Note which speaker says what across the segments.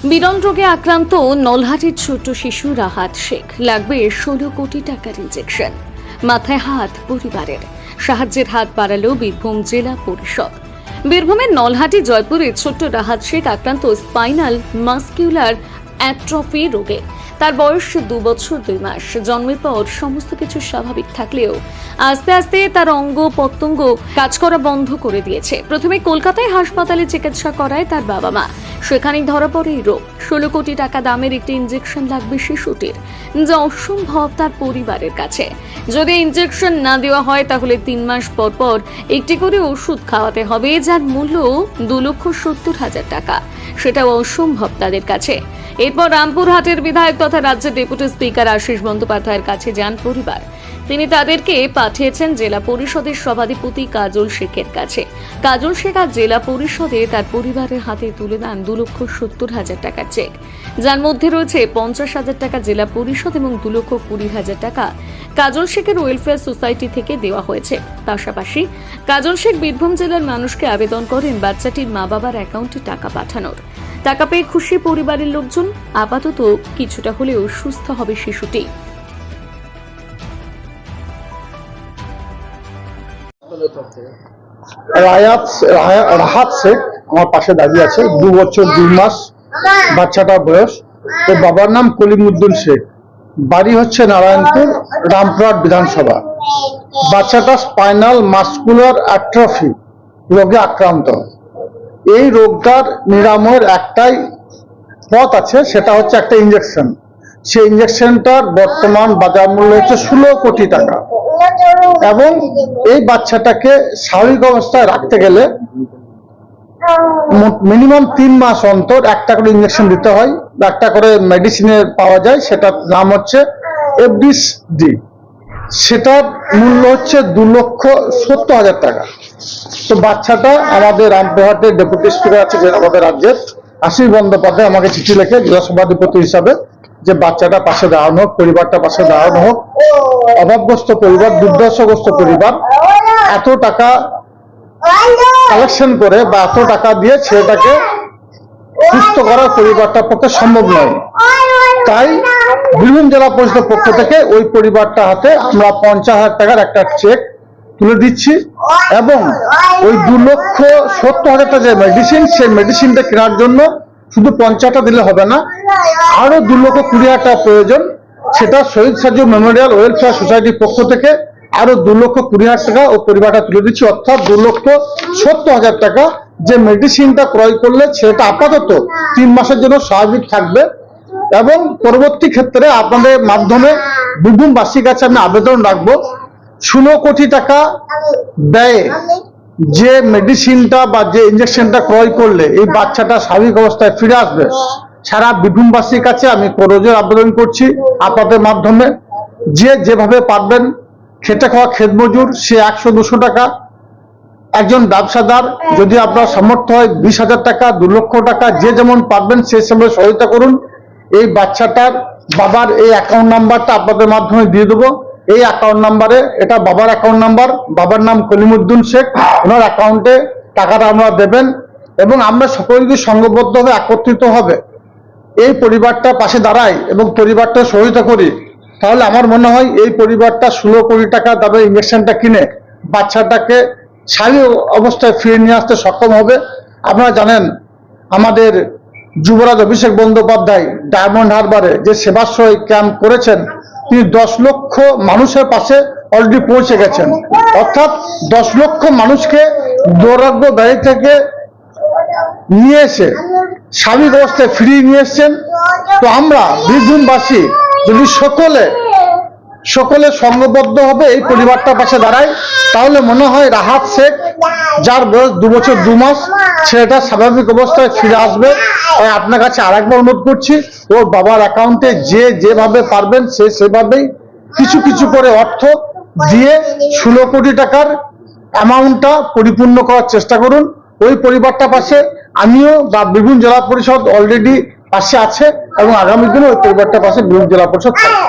Speaker 1: বিরল রোগে আক্রান্ত নলহাটির ছোট্ট শিশু রাহাত শেখ। লাগবে 16 কোটি টাকার ইনজেকশন। মাথায় হাত পরিবারের, সাহায্যের হাত বাড়ালো বীরভূম জেলা পরিষদ। বীরভূমের নলহাটি জয়পুরে ছোট্ট রাহাত শেখ আক্রান্ত স্পাইনাল মাসকিউলার অ্যাট্রফি রোগে। তার বয়স 2 বছর 2 মাস। জন্মের পর সমস্ত কিছু স্বাভাবিক থাকলেও আস্তে আস্তে তার অঙ্গ প্রত্যঙ্গ কাজ করা বন্ধ করে দিয়েছে। প্রথমে কলকাতায় হাসপাতালে চিকিৎসা করায় তার বাবা মা। সেখানেই ধরা পড়ে এই রোগ। 16 কোটি টাকা দামের একটি ইনজেকশন লাগবে শিশুটির, যা অসম্ভব তার পরিবারের কাছে। যদি ইনজেকশন না দেওয়া হয় তাহলে 3 মাস পর পর একটি করে ওষুধ খাওয়াতে হবে, যার মূল্য 2,70,000 টাকা। সেটাও অসম্ভব তাদের কাছে। এরপর রামপুরহাটের বিধায়ক তথা রাজ্যের ডেপুটি স্পিকার আশিস বন্দ্যোপাধ্যায়ের কাছে যান পরিবার। তিনি তাদেরকে পাঠিয়েছেন জেলা পরিষদের সভাধিপতি কাজল শেখের কাছে। কাজল শেখ আজ জেলা পরিষদে তার পরিবারের হাতে তুলে দেন 2,70,000 টাকার চেক, যার মধ্যে রয়েছে 50,000 টাকা জেলা পরিষদ এবং 2,20,000 টাকা কাজল শেখের ওয়েলফেয়ার সোসাইটি থেকে দেওয়া হয়েছে। পাশাপাশি কাজল শেখ বীরভূম জেলার মানুষকে আবেদন করেন বাচ্চাটির মা বাবার অ্যাকাউন্টে টাকা পাঠানোর। টাকা পেয়ে খুশি পরিবারের লোকজন। আপাতত কিছুটা হলেও সুস্থ হবে শিশুটি।
Speaker 2: রাহাত শেখ আমার পাশে দাঁড়িয়ে আছে। 2 বছর 2 মাস বাচ্চাটার বয়স। ওর বাবার নাম কলিমুদ্দিন শেখ। বাড়ি হচ্ছে নারায়ণপুর, রামপুরহাট বিধানসভা। বাচ্চাটা স্পাইনাল মাসকুলার অ্যাট্রফি রোগে আক্রান্ত। এই রোগটার নিরাময়ের একটাই পথ আছে, সেটা হচ্ছে একটা ইনজেকশন। সেই ইনজেকশনটার বর্তমান বাজার মূল্য হচ্ছে 16 কোটি টাকা। এবং এই বাচ্চাটাকে স্বাভাবিক অবস্থায় রাখতে গেলে মিনিমাম 3 মাস অন্তর একটা করে ইনজেকশন দিতে হয়। একটা করে মেডিসিনের পাওয়া যায়, সেটার নাম হচ্ছে এফডিসডি। সেটার মূল্য হচ্ছে 2,70,000 টাকা। তো বাচ্চাটা আমাদের রামপুরহাটের ডেপুটি স্পিকার আছে আমাদের রাজ্যের আশিস বন্দ্যোপাধ্যায় আমাকে চিঠি লিখে জেলা সভাধিপতি হিসাবে যে বাচ্চাটা পাশে দাঁড়ানো হোক, পরিবারটা পাশে দাঁড়ানো হোক। অভাবগ্রস্ত পরিবার, দুর্দশাগ্রস্ত পরিবার এত টাকা কালেকশন করে বা এত টাকা দিয়ে ছেলেটাকে সুস্থ করার পরিবারটার পক্ষে সম্ভব নয়। তাই বীরভূম জেলা পরিষদের পক্ষ থেকে ওই পরিবারটা হাতে আমরা 50,000 টাকার একটা চেক তুলে দিচ্ছি। এবং ওই 2,70,000 টাকা যে মেডিসিন, সেই মেডিসিনটা কেনার জন্য শুধু 50টা দিলে হবে না, আরো 2,20,000 টাকা প্রয়োজন। সেটা শহীদ সাজু মেমোরিয়াল ওয়েলফেয়ার সোসাইটির পক্ষ থেকে আরো 2,20,000 টাকা ও পরিবারটা তুলে দিচ্ছি। অর্থাৎ 2,70,000 টাকা যে মেডিসিনটা ক্রয় করলে সেটা আপাতত 3 মাসের জন্য স্বাভাবিক থাকবে। এবং পরবর্তী ক্ষেত্রে আপনাদের মাধ্যমে বীরভূমবাসীর কাছে আমি আবেদন রাখবো, 16 কোটি টাকা ব্যয়ে যে মেডিসিনটা বা যে ইনজেকশনটা ক্রয় করলে এই বাচ্চাটা স্বাভাবিক অবস্থায় ফিরে আসবে, সারা বীরভূমবাসীর কাছে আমি করজোর আবেদন করছি আপনাদের মাধ্যমে, যে যেভাবে পারবেন, খেটে খাওয়া ক্ষেত মজুর সে 100-200 টাকা, একজন ব্যবসাদার যদি আপনার সামর্থ্য হয় 20,000 টাকা, 2 লক্ষ টাকা, যে যেমন পারবেন সেই হিসাবে সহায়তা করুন। এই বাচ্চাটার বাবার এই অ্যাকাউন্ট নাম্বারটা আপনাদের মাধ্যমে দিয়ে দেবো। এই অ্যাকাউন্ট নাম্বারে, এটা বাবার অ্যাকাউন্ট নাম্বার, বাবার নাম কলিমুদ্দিন শেখ, ওনার অ্যাকাউন্টে টাকাটা আমরা দেবেন। এবং আমরা সকলকে সংঘবদ্ধভাবে একত্রিত হবে এই পরিবারটার পাশে দাঁড়াই এবং পরিবারটা সহায়তা করি। তাহলে আমার মনে হয় এই পরিবারটা 16 কোটি টাকা দামের ইনজেকশনটা কিনে বাচ্চাটাকে স্বাভাবিক অবস্থায় ফিরে নিয়ে আসতে সক্ষম হবে। আপনারা জানেন আমাদের যুবরাজ অভিষেক বন্দ্যোপাধ্যায় ডায়মন্ড হারবারে যে সেবাশ্রয় ক্যাম্প করেছেন, তিনি 10 লক্ষ মানুষের পাশে অলরেডি পৌঁছে গেছেন। অর্থাৎ 10 লক্ষ মানুষকে দুরারোগ্য ব্যাধি থেকে নিয়ে এসে স্বাভাবিক অবস্থায় ফিরিয়ে নিয়ে এসছেন। তো আমরা বীরভূমবাসী যদি সকলে সংঘবদ্ধ হবে এই পরিবারটার পাশে দাঁড়ায়, তাহলে মনে হয় রাহাত শেখ, যার বয়স 2 বছর 2 মাস, ছেলেটা স্বাভাবিক অবস্থায় ফিরে আসবে। তাই আপনার কাছে আরেকবার অনুরোধ করছি, ওর বাবার অ্যাকাউন্টে যেভাবে পারবেন সেভাবেই কিছু কিছু করে অর্থ দিয়ে 16 কোটি টাকার অ্যামাউন্টটা পরিপূর্ণ করার চেষ্টা করুন। ওই পরিবারটা পাশে আমিও বা বীরভূম জেলা পরিষদ অলরেডি পাশে আছে এবং আগামী দিনে ওই পরিবারটা পাশে বীরভূম জেলা পরিষদ থাকবে।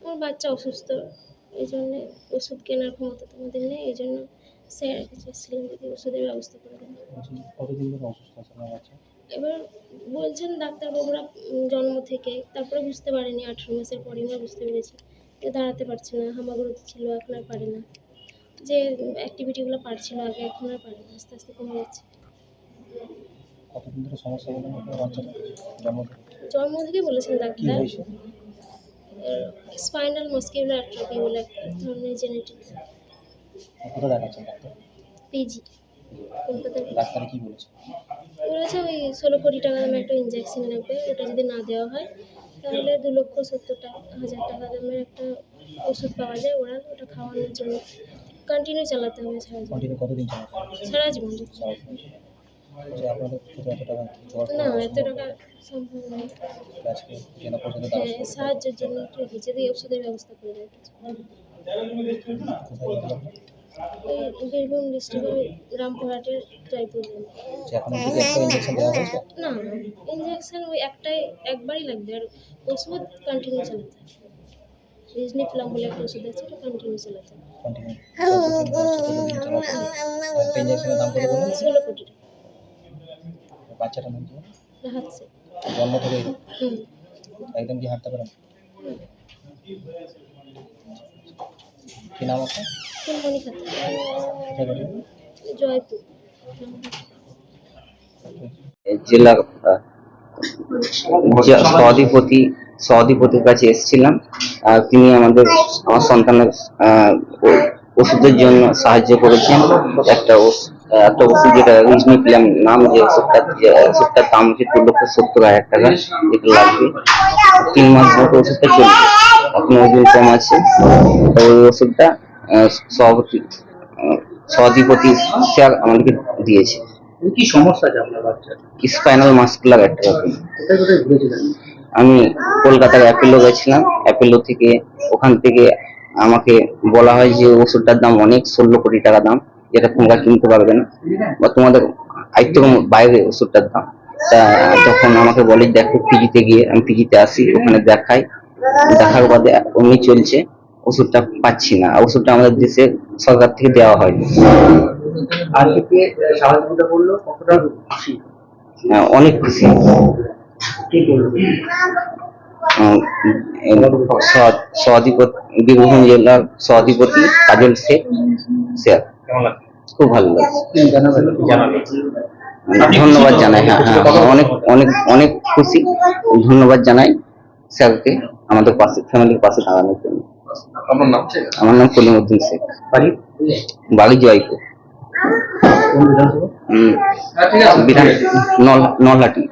Speaker 3: আমার বাচ্চা অসুস্থ, এই জন্য ওষুধ কেনার ক্ষমতা তোমাদের নেই, এই জন্য স্যার ছিলেন যদি ওষুধের ব্যবস্থা করে দেন।
Speaker 4: কতদিন ধরে অসুস্থ আছে আপনার বাচ্চা?
Speaker 3: এবার বলছেন ডাক্তারবাবুরা জন্ম থেকে, তারপরে বুঝতে পারেনি, 18 মাসের পরে আমরা বুঝতে পেরেছি যে দাঁড়াতে পারছে না, হামাগুড়ি ছিল, এখন আর পারে না, যে অ্যাক্টিভিটিগুলো পারছিল আগে এখন আর পারে না, আস্তে আস্তে কমে যাচ্ছে।
Speaker 4: কতদিন ধরে সমস্যা বলেন আপনার বাচ্চাটা জন্ম থেকে?
Speaker 3: জন্ম থেকে বলেছেন
Speaker 4: কি
Speaker 3: ডাক্তার
Speaker 4: হয়েছে?
Speaker 3: স্পাইনাল মাসকিউলার অ্যাট্রফি বলে এক ধরনের জেনেটিক।
Speaker 4: কোথায় দেখাচ্ছেন ডাক্তার?
Speaker 3: পিজি কলকাতার।
Speaker 4: ডাক্তার কি বলেছে?
Speaker 3: বলেছে ওই 16 কোটি টাকা দামের একটা ইঞ্জেকশন লাগবে, ওটা যদি না দেওয়া হয় তাহলে 2,70,000 টাকা দামের একটা ওষুধ পাওয়া যায় ওরা, ওটা খাওয়ানোর জন্য কন্টিনিউ চালাতে হবে সারা জীবন।
Speaker 4: কন্টিনিউ কতদিন চালাতে হবে?
Speaker 3: সারা জীবন
Speaker 4: যে আপনাদের থেকে এত টাকা জোগাড়
Speaker 3: না,
Speaker 4: করা
Speaker 3: এত টাকা সম্ভব নয়।
Speaker 4: আজকে জেলা পরিষদের
Speaker 3: হ্যাঁ,
Speaker 4: দ্বারস্থ হতে
Speaker 3: সাহায্যের জন্য একটু যদি ওষুধের ব্যবস্থা করে দেয় কিছু।
Speaker 4: কোথায় গেছিল?
Speaker 3: এই বীরভূম ডিস্ট্রিক্টের রামপুরহাটের জয়পুর গ্রামে।
Speaker 4: যে এখন অবধি একটা ইঞ্জেকশন দেওয়া হয়েছে?
Speaker 3: না, ইঞ্জেকশন ওই একবারই লাগবে, আর ওষুধ কন্টিনিউ চালাতে হবে। রিজনিপ্লাম বলে একটা ওষুধ আছে, ওটা কন্টিনিউ চালাতে হবে।
Speaker 4: কন্টিনিউ একটা ইঞ্জেকশনের দাম কত বলুন?
Speaker 3: 16 কোটি টাকা।
Speaker 4: বাচ্চাটার নাম কি?
Speaker 3: রাহাত শেখ।
Speaker 4: জন্ম থেকে
Speaker 3: হুম।
Speaker 4: একদম কি হাঁটতে পারেন? কি নাম আপনার?
Speaker 3: ফুলমণি খাতা,
Speaker 4: কোথায় বাড়ি?
Speaker 3: জয়পুর।
Speaker 5: জেলা সভাধিপতির কাছে এসেছিলাম। তিনি আমার সন্তানের ওষুধের জন্য সাহায্য করেছেন। একটা ওষুধ যেটা রিজনিপ্লাম নাম, যে ওষুধটার দাম হচ্ছে 2,70,000 টাকা, যেটা লাগবে 3 মাস মতো ওষুধটা চলবে। এখন ওজন কম আছে, তো ওই ওষুধটা সভাধিপতি স্যার আমাদেরকে দিয়েছে।
Speaker 4: কি সমস্যা আছে আপনার বাচ্চার?
Speaker 5: Spinal muscular atrophy.
Speaker 4: কোথায় কোথায় ঘুরেছিলেন?
Speaker 5: আমি কলকাতার অ্যাপেলো গেছিলাম। অ্যাপেলো থেকে ওখান থেকে আমাকে বলা হয় যে ওষুধটার দাম অনেক, 16 কোটি টাকা দাম, যেটা তোমরা কিনতে পারবে না বা তোমাদের আয়ত্তের বাইরে ওষুধটার দাম। তা যখন আমাকে বলে দেখো পিজিতে গিয়ে, আমি পিজিতে আসি, ওখানে দেখার বাদে অমনি চলছে, ওষুধটা পাচ্ছি না। ওষুধটা আমাদের দেশে সরকার থেকে দেওয়া হয়নি।
Speaker 4: আর থেকে সাহায্যটা করলো, কতটা খুশি?
Speaker 5: অনেক খুশি।
Speaker 4: কি করলো?
Speaker 5: বীরভূম জেলার সভাধিপতি কাজল শেখ স্যার,
Speaker 4: কেমন লাগছে?
Speaker 5: খুব ভালো লাগছে।
Speaker 4: জানাবেন?
Speaker 5: ধন্যবাদ জানাই। হ্যাঁ, অনেক অনেক অনেক খুশি। ধন্যবাদ জানাই স্যারকে আমাদের পাশে, ফ্যামিলির পাশে দাঁড়ানোর জন্য।
Speaker 4: আপনার নাম?
Speaker 5: আমার নাম কলিমউদ্দিন শেখ,
Speaker 4: বাড়ি?
Speaker 5: বাড়ি জয়পুর,
Speaker 4: কোন বিধানসভা?
Speaker 5: বিধান নলহাটি।